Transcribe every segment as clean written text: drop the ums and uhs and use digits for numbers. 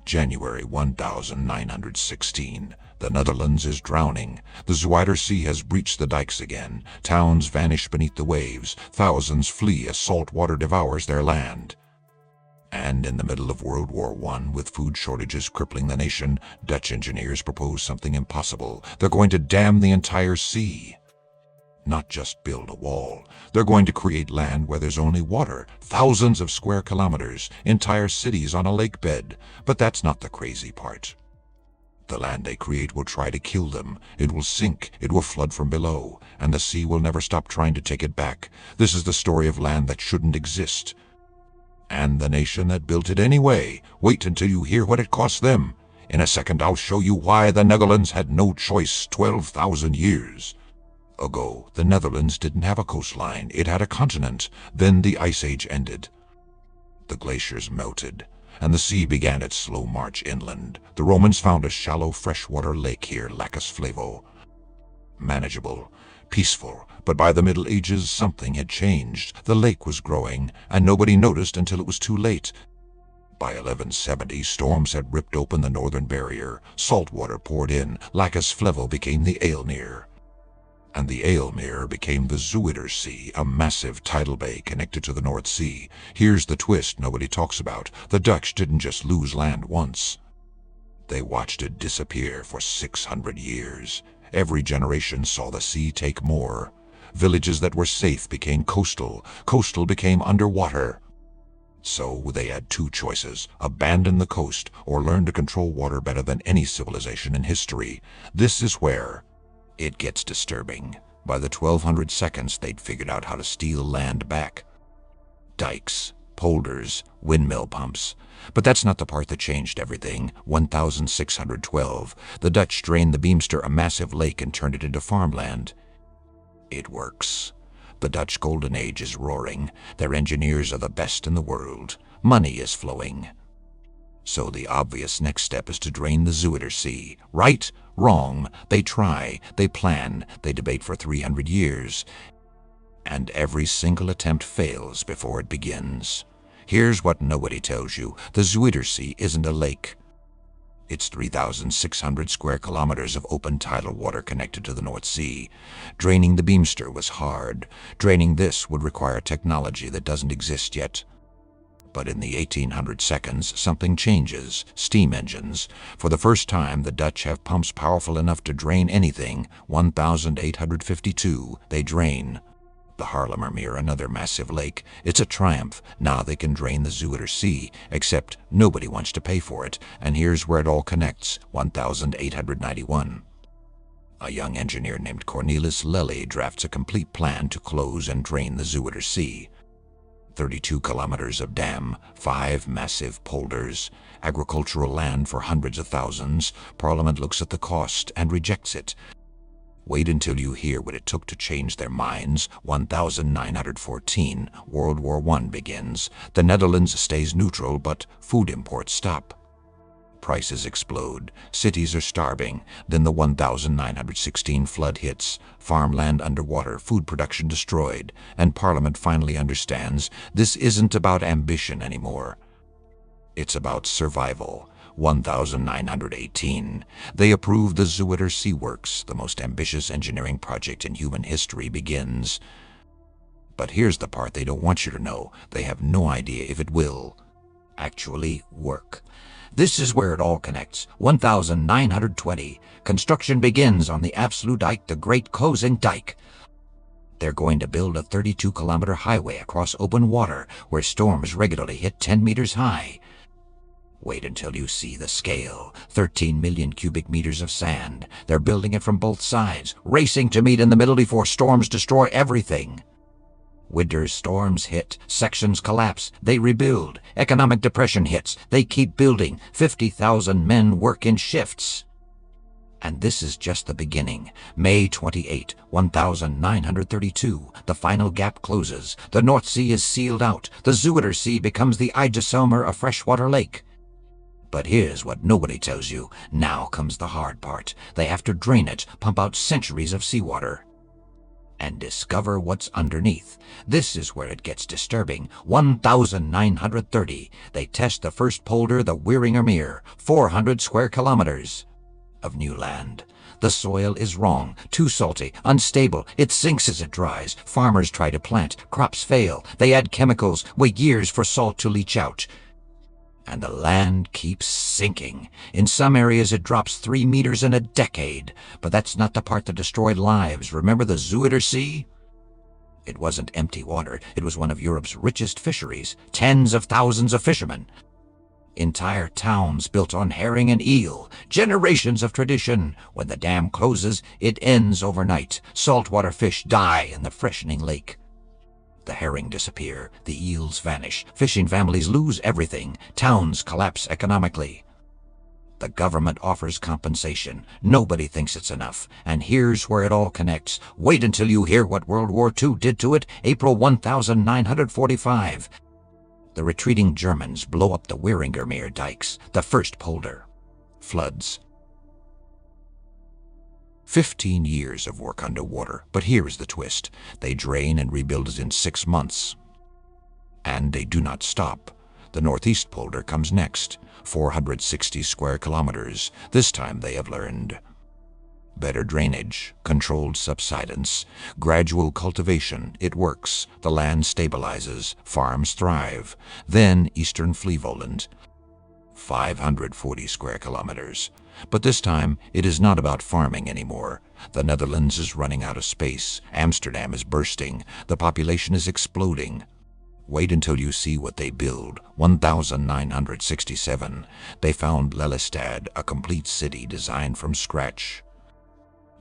January 1916. The Netherlands is drowning. The Zuider Sea has breached the dikes again. Towns vanish beneath the waves. Thousands flee as salt water devours their land. And in the middle of World War I, with food shortages crippling the nation, Dutch engineers propose something impossible. They're going to dam the entire sea. Not just build a wall. They're going to create land where there's only water, thousands of square kilometers, entire cities on a lake bed. But that's not the crazy part. The land they create will try to kill them. It will sink, it will flood from below, and the sea will never stop trying to take it back. This is the story of land that shouldn't exist. And the nation that built it anyway. Wait until you hear what it cost them. In a second I'll show you why the Netherlands had no choice 12,000 years ago. The Netherlands didn't have a coastline, it had a continent. Then the Ice Age ended. The glaciers melted, and the sea began its slow march inland. The Romans found a shallow freshwater lake here, Lacus Flavo. Manageable, peaceful, but by the Middle Ages something had changed. The lake was growing, and nobody noticed until it was too late. By 1170, storms had ripped open the northern barrier. Salt water poured in. Lacus Flavo became the Aalmeer. And the Aalmeer became the Zuider Sea, a massive tidal bay connected to the North Sea. Here's the twist nobody talks about. The Dutch didn't just lose land once. They watched it disappear for 600 years. Every generation saw the sea take more. Villages that were safe became coastal. Coastal became underwater. So they had two choices: abandon the coast or learn to control water better than any civilization in history. This is where it gets disturbing. By the 1200 seconds, they'd figured out how to steal land back. Dikes, polders, windmill pumps. But that's not the part that changed everything. 1612, the Dutch drained the Beemster, a massive lake, and turned it into farmland. It works. The Dutch Golden Age is roaring. Their engineers are the best in the world. Money is flowing. So the obvious next step is to drain the Zuider Sea. Right? Wrong. They try, they plan, they debate for 300 years. And every single attempt fails before it begins. Here's what nobody tells you. The Zuider Sea isn't a lake. It's 3,600 square kilometers of open tidal water connected to the North Sea. Draining the Beemster was hard. Draining this would require technology that doesn't exist yet. But in the 1800 seconds, something changes. Steam engines. For the first time, the Dutch have pumps powerful enough to drain anything. 1852, they drain the Haarlemmermeer, another massive lake. It's a triumph. Now they can drain the Zuider Sea, except nobody wants to pay for it. And here's where it all connects. 1891. A young engineer named Cornelis Lely drafts a complete plan to close and drain the Zuider Sea. 32 kilometers of dam, 5 massive polders, agricultural land for hundreds of thousands. Parliament looks at the cost and rejects it. Wait until you hear what it took to change their minds. 1914, World War I begins. The Netherlands stays neutral, but food imports stop. Prices explode. Cities are starving. Then the 1916 flood hits. Farmland underwater, food production destroyed. And Parliament finally understands this isn't about ambition anymore. It's about survival. 1918. They approve the Zuider Sea Works. The most ambitious engineering project in human history begins. But here's the part they don't want you to know. They have no idea if it will actually work. This is where it all connects. 1920. Construction begins on the absolute dike, the Great Closing Dike. They're going to build a 32-kilometer highway across open water where storms regularly hit 10 meters high. Wait until you see the scale. 13 million cubic meters of sand. They're building it from both sides, racing to meet in the middle before storms destroy everything. Winter storms hit, sections collapse, they rebuild. Economic depression hits, they keep building. 50,000 men work in shifts. And this is just the beginning. May 28, 1932, the final gap closes. The North Sea is sealed out. The Zuider Sea becomes the IJsselmeer, a freshwater lake. But here's what nobody tells you. Now comes the hard part. They have to drain it, pump out centuries of seawater. and discover what's underneath. This is where it gets disturbing. 1,930. They test the first polder, the Wieringermeer, 400 square kilometers of new land. The soil is wrong, too salty, unstable. It sinks as it dries. Farmers try to plant. Crops fail. They add chemicals, wait years for salt to leach out. And the land keeps sinking. In some areas it drops 3 meters in a decade. But that's not the part that destroyed lives. Remember the Zuider Sea? It wasn't empty water. It was one of Europe's richest fisheries. Tens of thousands of fishermen. Entire towns built on herring and eel. Generations of tradition. When the dam closes, it ends overnight. Saltwater fish die in the freshening lake. The herring disappear. The eels vanish. Fishing families lose everything. Towns collapse economically. The government offers compensation. Nobody thinks it's enough. And here's where it all connects. Wait until you hear what World War II did to it. April 1945. The retreating Germans blow up the Wieringermeer dikes, the first polder. Floods. 15 years of work underwater, but here is the twist. They drain and rebuild it in 6 months. And they do not stop. The northeast polder comes next, 460 square kilometers. This time they have learned. Better drainage, controlled subsidence, gradual cultivation. It works. The land stabilizes. Farms thrive. Then Eastern Flevoland, 540 square kilometers. But this time, it is not about farming anymore. The Netherlands is running out of space. Amsterdam is bursting. The population is exploding. Wait until you see what they build. 1967. They found Lelystad, a complete city designed from scratch.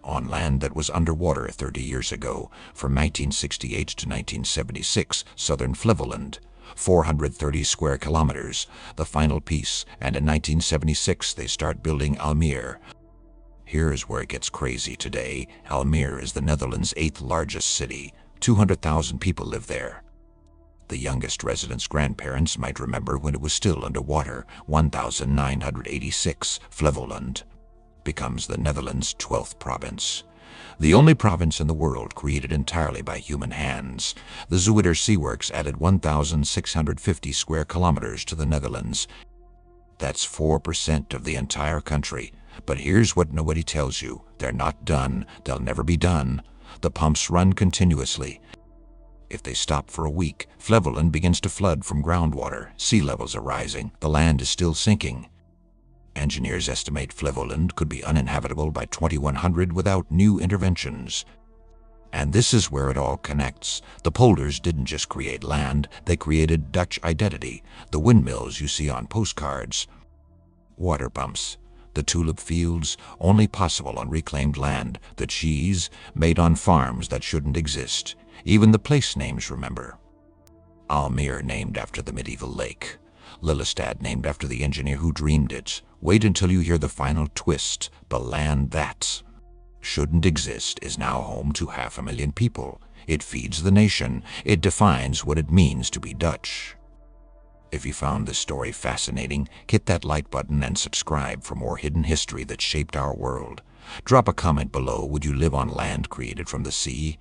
On land that was underwater 30 years ago, from 1968 to 1976, southern Flevoland, 430 square kilometers, the final piece, and in 1976 they start building Almere. Here's where it gets crazy today. Almere is the Netherlands' 8th largest city. 200,000 people live there. The youngest residents' grandparents might remember when it was still underwater. 1986, Flevoland becomes the Netherlands' 12th province. The only province in the world created entirely by human hands. The Zuider Sea works added 1,650 square kilometers to the Netherlands. That's 4% of the entire country. But here's what nobody tells you. They're not done. They'll never be done. The pumps run continuously. If they stop for a week, Flevoland begins to flood from groundwater. Sea levels are rising. The land is still sinking. Engineers estimate Flevoland could be uninhabitable by 2100 without new interventions. And this is where it all connects. The Polders didn't just create land, they created Dutch identity. The windmills you see on postcards. Water pumps. The tulip fields, only possible on reclaimed land. The cheese, made on farms that shouldn't exist. Even the place names, remember. Almere, named after the medieval lake. Lelystad, named after the engineer who dreamed it. Wait until you hear the final twist. The land that shouldn't exist is now home to 500,000 people. It feeds the nation. It defines what it means to be Dutch. If you found this story fascinating, hit that like button and subscribe for more hidden history that shaped our world. Drop a comment below. Would you live on land created from the sea?